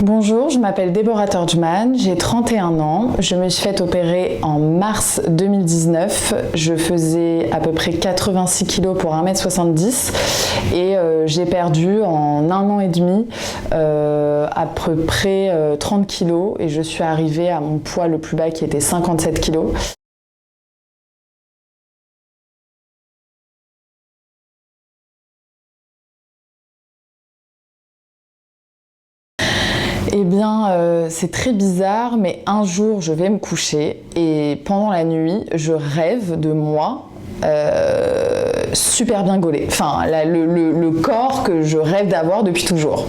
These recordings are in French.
Bonjour, je m'appelle Déborah Torgman, j'ai 31 ans. Je me suis fait opérer en mars 2019. Je faisais à peu près 86 kg pour 1m70 et j'ai perdu en 1 an et demi à peu près 30 kg et je suis arrivée à mon poids le plus bas qui était 57 kg. Eh bien, c'est très bizarre, mais un jour, je vais me coucher et pendant la nuit, je rêve de moi super bien gaulé. Enfin, le corps que je rêve d'avoir depuis toujours.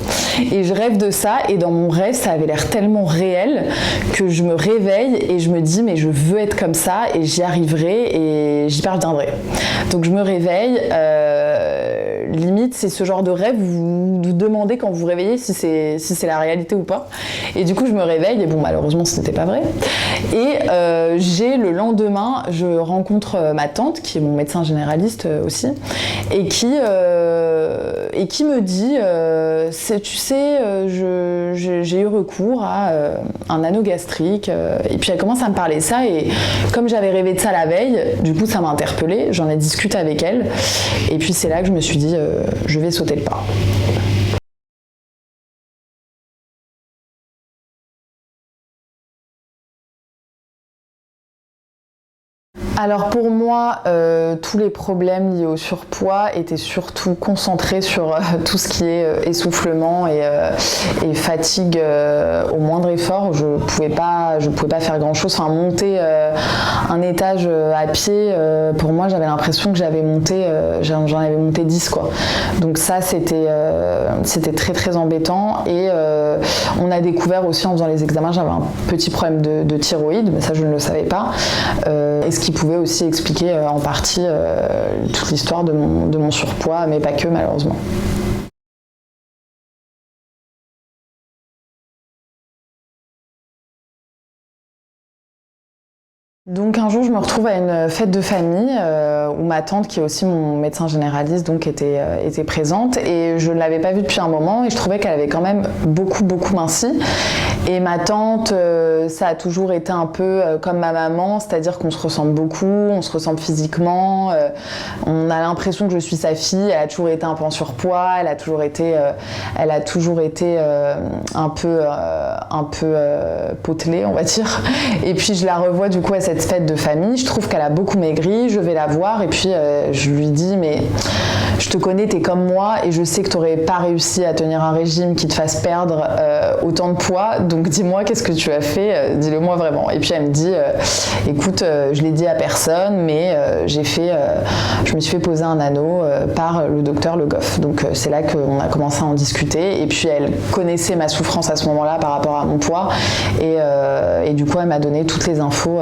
Et je rêve de ça et dans mon rêve, ça avait l'air tellement réel que je me réveille et je me dis mais je veux être comme ça et j'y arriverai et j'y parviendrai. Donc je me réveille. Limite, c'est ce genre de rêve où vous vous demandez quand vous vous réveillez si c'est la réalité ou pas. Et du coup, je me réveille et bon, malheureusement, ce n'était pas vrai. Et j'ai le lendemain, je rencontre ma tante qui est mon médecin généraliste aussi et qui me dit tu sais, j'ai eu recours à un anneau gastrique et puis elle commence à me parler de ça et comme j'avais rêvé de ça la veille, du coup ça m'a interpellée, j'en ai discuté avec elle et puis c'est là que je me suis dit je vais sauter le pas. Alors pour moi, tous les problèmes liés au surpoids étaient surtout concentrés sur tout ce qui est essoufflement et fatigue au moindre effort. Je pouvais pas faire grand chose. Enfin, monter un étage à pied, pour moi, j'avais l'impression que j'en avais monté 10 quoi. Donc ça, c'était très très embêtant. Et on a découvert aussi en faisant les examens, j'avais un petit problème de thyroïde, mais ça je ne le savais pas. Et ce qui pouvait aussi expliquer en partie toute l'histoire de mon surpoids, mais pas que malheureusement. Donc un jour je me retrouve à une fête de famille où ma tante qui est aussi mon médecin généraliste donc était présente et je ne l'avais pas vue depuis un moment et je trouvais qu'elle avait quand même beaucoup minci et ma tante ça a toujours été un peu comme ma maman, c'est-à-dire qu'on se ressemble beaucoup, on se ressemble physiquement, on a l'impression que je suis sa fille, elle a toujours été un peu en surpoids, elle a toujours été un peu potelée on va dire et puis je la revois du coup à cette fête de famille, je trouve qu'elle a beaucoup maigri, je vais la voir et puis je lui dis mais je te connais, t'es comme moi et je sais que t'aurais pas réussi à tenir un régime qui te fasse perdre autant de poids, donc dis-moi qu'est-ce que tu as fait, dis-le moi vraiment. Et puis elle me dit écoute, je l'ai dit à personne mais je me suis fait poser un anneau par le docteur Le Goff, donc c'est là qu'on a commencé à en discuter et puis elle connaissait ma souffrance à ce moment-là par rapport à mon poids et du coup elle m'a donné toutes les infos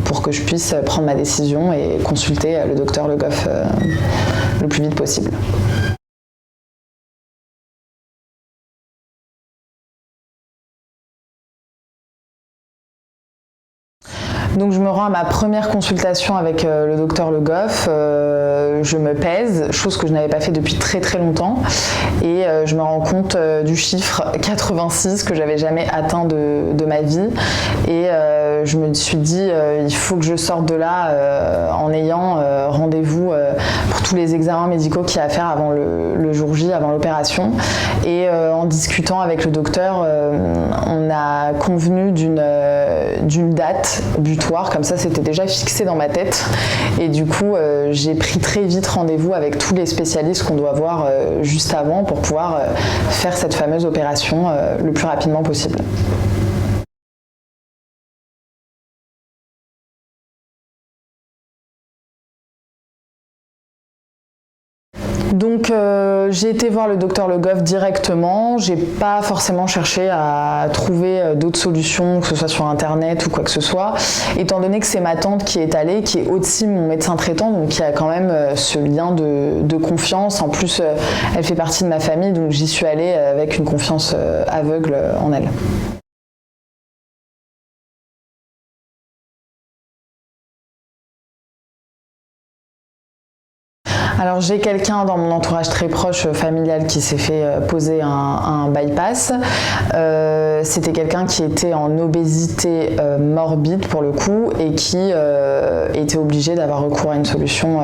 pour que je puisse prendre ma décision et consulter le docteur Le Goff le plus vite possible. Donc je me rends à ma première consultation avec le docteur Le Goff, je me pèse, chose que je n'avais pas fait depuis très très longtemps et je me rends compte du chiffre 86 que j'avais jamais atteint de ma vie et je me suis dit il faut que je sorte de là en ayant rendez-vous pour tous les examens médicaux qu'il y a à faire avant le jour J, avant l'opération et en discutant avec le docteur on a convenu d'une date butoir, comme ça c'était déjà fixé dans ma tête et du coup j'ai pris très vite rendez-vous avec tous les spécialistes qu'on doit voir juste avant pour pouvoir faire cette fameuse opération le plus rapidement possible. Donc j'ai été voir le docteur Le Goff directement, j'ai pas forcément cherché à trouver d'autres solutions, que ce soit sur internet ou quoi que ce soit, étant donné que c'est ma tante qui est allée, qui est aussi mon médecin traitant, donc il y a quand même ce lien de confiance, en plus elle fait partie de ma famille, donc j'y suis allée avec une confiance aveugle en elle. Alors j'ai quelqu'un dans mon entourage très proche familial qui s'est fait poser un bypass. C'était quelqu'un qui était en obésité morbide pour le coup et qui était obligé d'avoir recours à une solution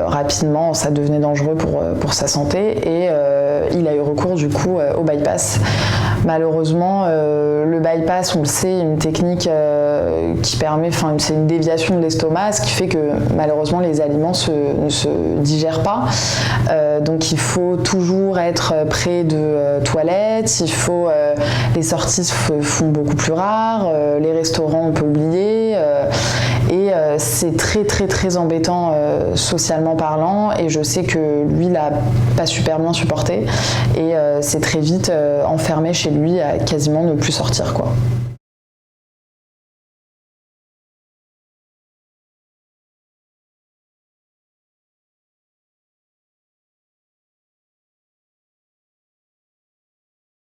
rapidement. Ça devenait dangereux pour sa santé et il a eu recours du coup au bypass. Malheureusement, le bypass, on le sait, une technique qui permet, c'est une déviation de l'estomac, ce qui fait que malheureusement les aliments ne se digèrent pas. Donc il faut toujours être près de toilettes, les sorties se font beaucoup plus rares, les restaurants on peut oublier. Et c'est très très très embêtant socialement parlant et je sais que lui l'a pas super bien supporté et c'est très vite enfermé chez lui à quasiment ne plus sortir quoi.